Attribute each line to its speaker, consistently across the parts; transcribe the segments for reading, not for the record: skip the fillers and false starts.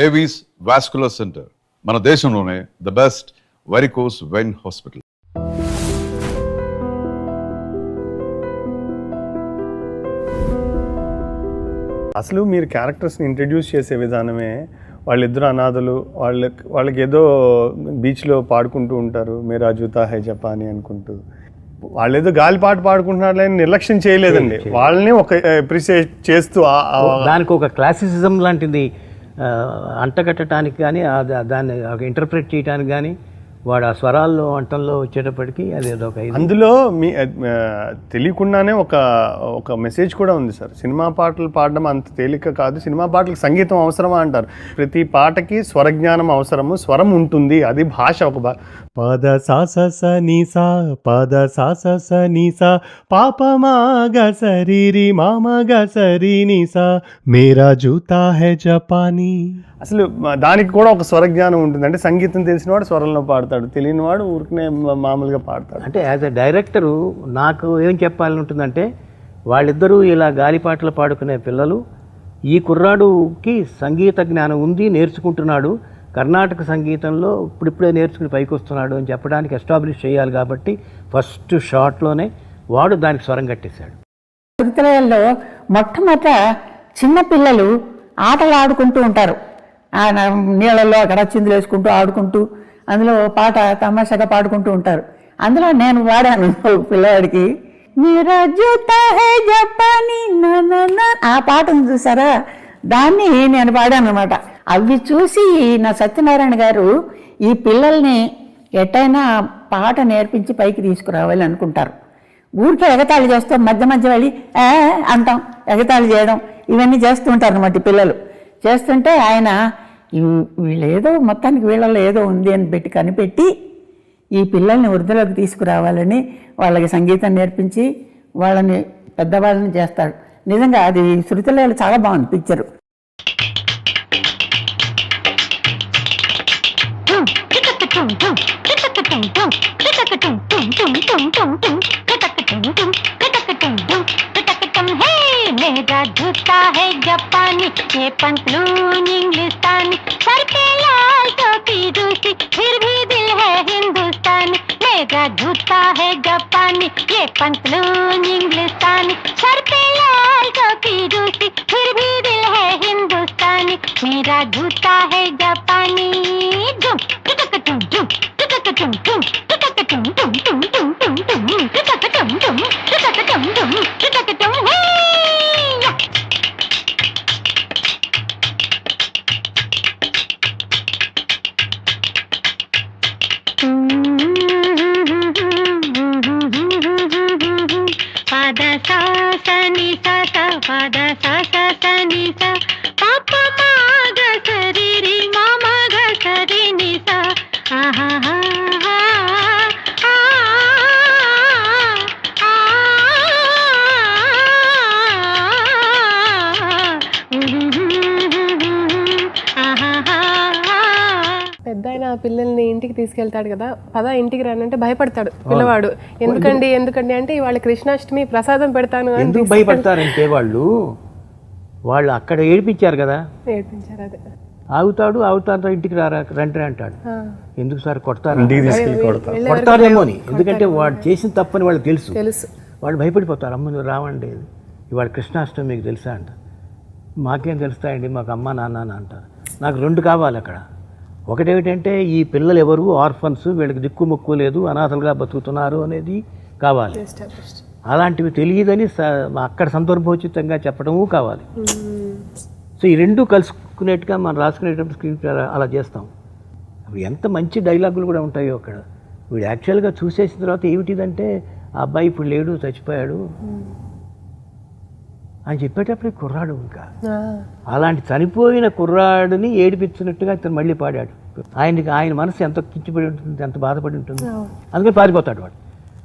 Speaker 1: Avis vascular centre, మన దేశంలోనే the best varicose vein hospital.
Speaker 2: అసలు మీరు క్యారెక్టర్స్ని ఇంట్రడ్యూస్ చేసే విధానమే, వాళ్ళిద్దరు అనాథలు, వాళ్ళకి ఏదో బీచ్లో పాడుకుంటూ ఉంటారు, మేరా జూతా హై జపానీ అనుకుంటూ. వాళ్ళు ఏదో గాలిపాట పాడుకుంటున్నారు అని నిర్లక్ష్యం చేయలేదండి, వాళ్ళని ఒక అప్రిషియేట్ చేస్తూ
Speaker 3: దానికి ఒక క్లాసిసిజం లాంటిది అంటగట్టడానికి కానీ దాన్ని ఇంటర్ప్రిట్ చేయడానికి కానీ వాడు ఆ స్వరాల్లో వంటల్లో వచ్చేటప్పటికి అది ఒక
Speaker 2: అందులో మీ తెలియకుండానే ఒక మెసేజ్ కూడా ఉంది సార్. సినిమా పాటలు పాడడం అంత తేలిక కాదు, సినిమా పాటలకు సంగీతం అవసరమా అంటారు. ప్రతి పాటకి స్వరజ్ఞానం అవసరము, స్వరం ఉంటుంది, అది భాష. ఒక పద సాస స నీ సా, పద సాస స నీ సా, పాప మాగ సరి మామగ సరి నీ సా, మేరా జూతా హై జపానీ. అసలు దానికి కూడా ఒక స్వరజ్ఞానం ఉంటుంది. అంటే సంగీతం తెలిసిన వాడు స్వరంలో పాడతాడు, తెలియని వాడు ఊరికనే మామూలుగా పాడతాడు.
Speaker 3: అంటే యాజ్ ఎ డైరెక్టరు నాకు ఏం చెప్పాలని ఉంటుందంటే, వాళ్ళిద్దరూ ఇలా గాలిపాటలు పాడుకునే పిల్లలు, ఈ కుర్రాడుకి సంగీత జ్ఞానం ఉంది, నేర్చుకుంటున్నాడు, కర్ణాటక సంగీతంలో ఇప్పుడిప్పుడే నేర్చుకుని పైకి వస్తున్నాడు అని చెప్పడానికి ఎస్టాబ్లిష్ చేయాలి. కాబట్టి ఫస్ట్ షాట్లోనే వాడు దానికి స్వరం కట్టేశాడు.
Speaker 4: చిత్రాల్లో మొట్టమొదట చిన్నపిల్లలు ఆటలు ఆడుకుంటూ ఉంటారు, నీళ్ళల్లో అక్కడ చిందులు వేసుకుంటూ ఆడుకుంటూ, అందులో పాట తమాషాగా పాడుకుంటూ ఉంటారు. అందులో నేను పాడాను పిల్లవాడికి, మేరా జూతా హై జపానీ ఆ పాటను చూసారా, దాన్ని నేను పాడాను అనమాట. అవి చూసి నా సత్యనారాయణ గారు ఈ పిల్లల్ని ఎట్టయినా పాట నేర్పించి పైకి తీసుకురావాలి అనుకుంటారు. ఊరికే ఎగతాళి చేస్తాం, మధ్య మధ్య వెళ్ళి అంటాం, ఎగతాళి చేయడం ఇవన్నీ చేస్తూ ఉంటారు అన్నమాట పిల్లలు. చేస్తుంటే ఆయన వీళ్ళేదో మొత్తానికి వీళ్ళలో ఏదో ఉంది అని కనిపెట్టి ఈ పిల్లల్ని వృద్ధిలోకి తీసుకురావాలని వాళ్ళకి సంగీతం నేర్పించి వాళ్ళని పెద్దవాళ్ళని చేస్తాడు. నిజంగా అది శృతిలయలు చాలా బాగుంది పిక్చరు.
Speaker 5: मेरा जूता है जापानी, ये पंतलून इंग्लिस्तानी, सर पे लाल टोपी रूसी, फिर भी दिल है हिंदुस्तानी. मेरा जूता है जापानी, ये पंतलून इंग्लिस्तानी, सर पे लाल टोपी रूसी, फिर भी दिल है हिंदुस्तानी. मेरा जूता है जापानी. झुम टुटक टुम झुम टुटक टुम झुम टुटक टुम झुम टुम टुम टुम टुम टुटक टुम झुम टुटक टुम झुम टुटक टुम. పద సా స ని స స, పద సా స స ని స, పాప మాగ సరి రి మామగ సరి ని స. ఆహా
Speaker 6: పెద్దాయన పిల్లల్ని ఇంటికి తీసుకెళ్తాడు కదా, పదా ఇంటికి రానంటే భయపడతాడు పిల్లవాడు. ఎందుకండి అంటే ఇవాళ కృష్ణాష్టమి ప్రసాదం పెడతాను.
Speaker 3: ఎందుకు భయపడతారంటే వాళ్ళు అక్కడ ఏడిపించారు కదా,
Speaker 6: ఏడిపించారు. అదే
Speaker 3: ఆగుతాడు ఇంటికి రండి అంటాడు. ఎందుకు సార్ కొడతారేమో అని, ఎందుకంటే వాడు చేసిన తప్పని వాళ్ళకి తెలుసు. వాళ్ళు భయపడిపోతారు. అమ్మ నువ్వు రావండి, ఇవాళ కృష్ణాష్టమి మీకు తెలుసా అంట. మాకేం తెలుస్తాయండి, మాకు అమ్మ నాన్న అంటారు. నాకు రెండు కావాలి అక్కడ. ఒకటేమిటంటే ఈ పిల్లలు ఎవరు ఆర్ఫన్స్, వీళ్ళకి దిక్కు ముక్కు లేదు, అనాథలుగా బతుకుతున్నారు అనేది కావాలి. అలాంటివి తెలియదని అక్కడ సందర్భోచితంగా చెప్పడము కావాలి. సో ఈ రెండు కలుసుకునేట్టుగా మనం రాసుకునేటప్పుడు స్క్రీన్ ప్లే అలా చేస్తాం. అప్పుడు ఎంత మంచి డైలాగులు కూడా ఉంటాయో అక్కడ. వీడు యాక్చువల్గా చూసేసిన తర్వాత ఏమిటిదంటే, ఆ అబ్బాయి ఇప్పుడు లేడు, చచ్చిపోయాడు అని చెప్పేటప్పుడు కుర్రాడు ఇంకా అలాంటి చనిపోయిన కుర్రాడిని ఏడిపించినట్టుగా ఇతను మళ్ళీ పాడాడు. ఆయన మనసు ఎంత కిచ్చిపడి ఉంటుంది, ఎంత బాధపడి ఉంటుంది. అందుకని పారిపోతాడు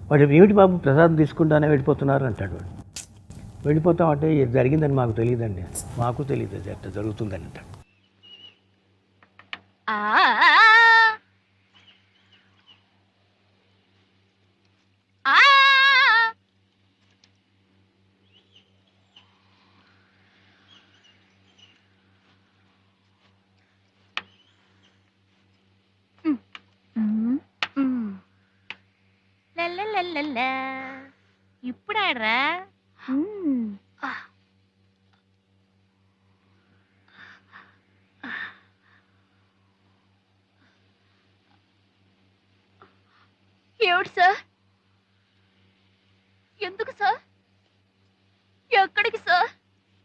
Speaker 3: వాడు ఏమిటి బాబు ప్రసాదం తీసుకుంటానే వెళ్ళిపోతున్నారు అంటాడు. వెళ్ళిపోతాం అంటే ఇది జరిగిందని మాకు తెలియదండి, మాకు తెలియదు అది ఎట్లా జరుగుతుందని అంటాడు.
Speaker 7: లల్లల్లా. ఇప్పుడు ఆడరా. ఏమిటి సార్? ఎందుకు సార్? ఎక్కడికి సార్?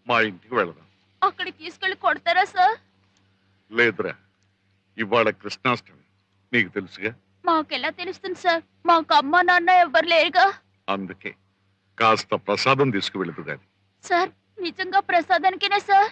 Speaker 8: మా ఇంటికి వెళదాం.
Speaker 7: అక్కడికి తీసుకెళ్లి కొడతారా సార్?
Speaker 8: లేదురా, ఇవాళ కృష్ణాష్టమి, నీకు తెలుసుగా.
Speaker 7: మాకెలా తెలుస్తుంది సార్? మాకు అమ్మ నాన్న ఎవ్వరు లేరుగా.
Speaker 8: అందుకే కాస్త ప్రసాదం తీసుకువెళదు గాని.
Speaker 7: సార్ నిజంగా ప్రసాదానికేనా సార్?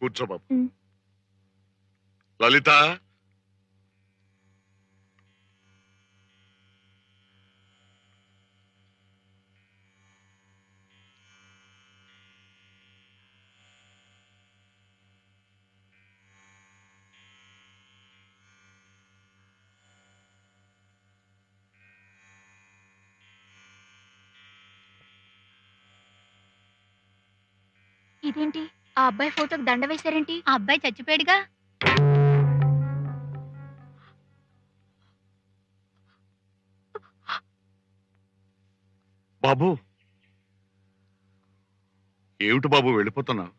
Speaker 8: కూర్చో బాబు. లలిత,
Speaker 7: ఇదేంటి ఆ అబ్బాయి ఫోటోకి దండ వేశారేంటి? ఆ అబ్బాయి చచ్చిపోయాడుగా.
Speaker 8: బాబు ఏమిటి బాబు వెళ్ళిపోతున్నావు?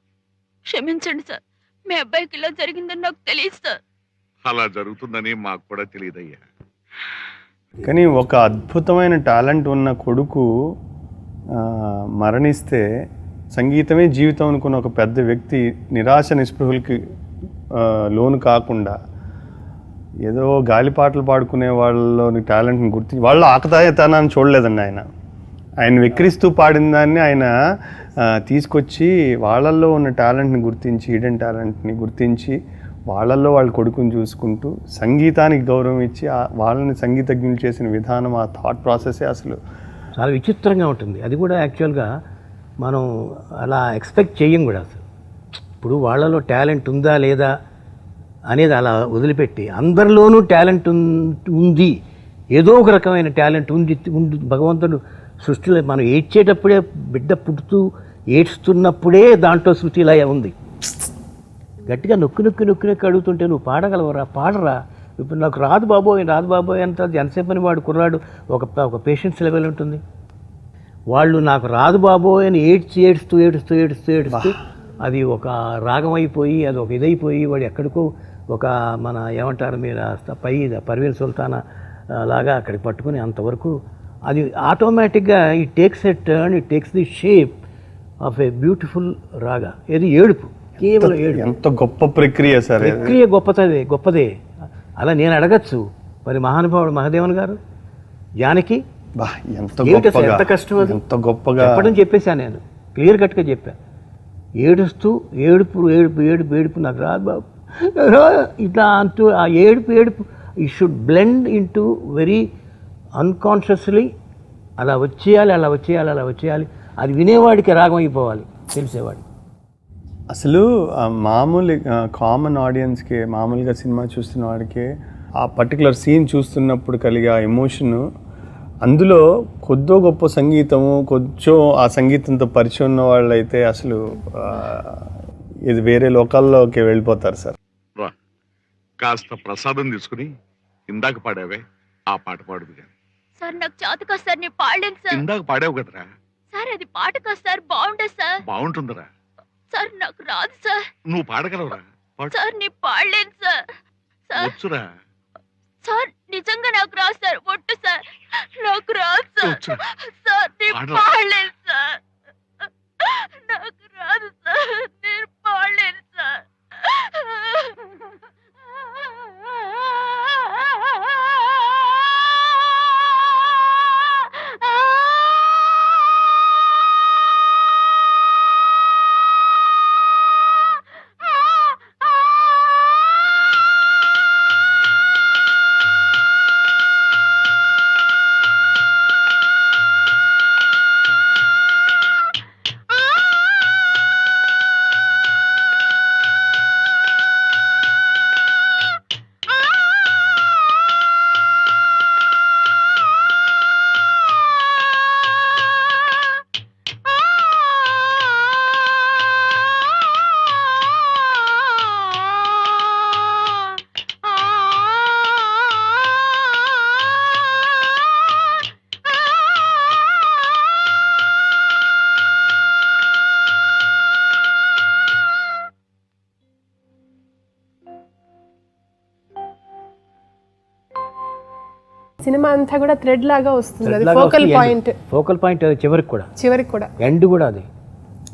Speaker 7: క్షమించండి సార్, మీ అబ్బాయికి ఇలా జరిగిందని నాకు తెలియదు సార్.
Speaker 8: అలా జరుగుతుందని మాకు కూడా తెలియదయ్యా.
Speaker 2: కానీ ఒక అద్భుతమైన టాలెంట్ ఉన్న కొడుకు మరణిస్తే సంగీతమే జీవితం అనుకున్న ఒక పెద్ద వ్యక్తి నిరాశ నిస్పృహలకి లోను కాకుండా ఏదో గాలిపాటలు పాడుకునే వాళ్ళలోని టాలెంట్ని గుర్తించి వాళ్ళు ఆకతాయితనాన్ని చూడలేదండి. ఆయన విక్రిస్తూ పాడిన దాన్ని ఆయన తీసుకొచ్చి వాళ్ళల్లో ఉన్న టాలెంట్ని గుర్తించి, హిడెన్ టాలెంట్ని గుర్తించి వాళ్ళల్లో వాళ్ళ కొడుకుని చూసుకుంటూ సంగీతానికి గౌరవం ఇచ్చి వాళ్ళని సంగీతజ్ఞులు చేసిన విధానం, ఆ థాట్ ప్రాసెసే అసలు
Speaker 3: చాలా విచిత్రంగా ఉంటుంది. అది కూడా యాక్చువల్గా మనం అలా ఎక్స్పెక్ట్ చేయం కూడా. అసలు ఇప్పుడు వాళ్ళలో టాలెంట్ ఉందా లేదా అనేది అలా వదిలిపెట్టి అందరిలోనూ టాలెంట్ ఉంది, ఏదో ఒక రకమైన టాలెంట్ ఉంది భగవంతుడు సృష్టిలో. మనం ఏడ్చేటప్పుడే, బిడ్డ పుడుతూ ఏడ్చుతున్నప్పుడే దాంట్లో సృష్టి ఇలా ఉంది. గట్టిగా నొక్కి అడుగుతుంటే నువ్వు పాడగలవరా, పాడరా, ఇప్పుడు నాకు రాదు బాబోయ్ అంత ఎంతసేపు అని వాడు కుర్రాడు ఒక పేషెన్స్ లెవెల్ ఉంటుంది. వాళ్ళు నాకు రాదు బాబోయ్ అని ఏడుస్తూ అది ఒక రాగం అయిపోయి, అది ఒక ఇదైపోయి వాడు ఎక్కడికో ఒక మన ఏమంటారు మీరు పర్వీన్ సుల్తానా లాగా అక్కడికి పట్టుకుని అంతవరకు అది ఆటోమేటిక్గా it takes a turn, it takes the shape of a beautiful రాగా. ఇది ఏడుపు, కేవలం ఏడుపు.
Speaker 2: ఎంత గొప్ప ప్రక్రియ సార్.
Speaker 3: ప్రక్రియ గొప్పదే. అలా నేను అడగచ్చు మరి మహానుభావుడు మహాదేవన్ గారు జానకి ఎంత కష్టం అది,
Speaker 2: ఎంత గొప్పగా
Speaker 3: చెప్పడం చెప్పేశాను నేను, క్లియర్ కట్గా చెప్పాను. ఏడుస్తూ ఏడుపు నాకు రాదు బాబు ఇట్లా అంటూ ఆ ఏడుపు ఈ should blend into very unconsciously అలా వచ్చేయాలి. అది వినేవాడికి రాగం అయిపోవాలి, తెలిసేవాడికి.
Speaker 2: అసలు మామూలు కామన్ ఆడియన్స్కి, మామూలుగా సినిమా చూస్తున్న వాడికి ఆ పర్టికులర్ సీన్ చూస్తున్నప్పుడు కలిగే ఆ ఎమోషను, అందులో కొద్దో గొప్ప సంగీతము, కొంచెం ఆ సంగీతంతో పరిచయం ఉన్న వాళ్ళు అయితే అసలు ఇది వేరే లోకాల్లోకి వెళ్ళిపోతారు సార్.
Speaker 8: కాస్త ప్రసాదం తీసుకుని ఇందాక పాడావే ఆ పాట పాడుదు కానీ.
Speaker 7: సార్ నాకు చేత కాదు సార్, నేను పాడలేను సార్.
Speaker 8: ఇందాక పాడావు కదరా.
Speaker 7: సార్ అది పాట కాదు సార్, బాగుండదు సార్.
Speaker 8: బాగుంటుందిరా.
Speaker 7: సార్ నాకు రాదు సార్.
Speaker 8: నువ్వు పాడగలవురా?
Speaker 7: సార్ నేను పాడలేను సార్.
Speaker 8: వచ్చురా.
Speaker 7: సార్ నిజంగా నాకు రాదు సార్, ఒట్టు సార్, నాకు రాదు సార్. సార్ నేను పాడలేను సార్, నాకు రాదు సార్, నేను పాడలేను సార్.
Speaker 6: సినిమా అంతా కూడా థ్రెడ్ లాగా వస్తుంది, అది ఫోకల్ పాయింట్.
Speaker 3: ఫోకల్ పాయింట్ అది చివరికి కూడా,
Speaker 6: చివరికి కూడా
Speaker 3: ఎండ్ కూడా అది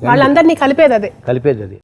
Speaker 6: వాళ్ళందరినీ కలిపేది అదే.
Speaker 3: కలిపేది అది.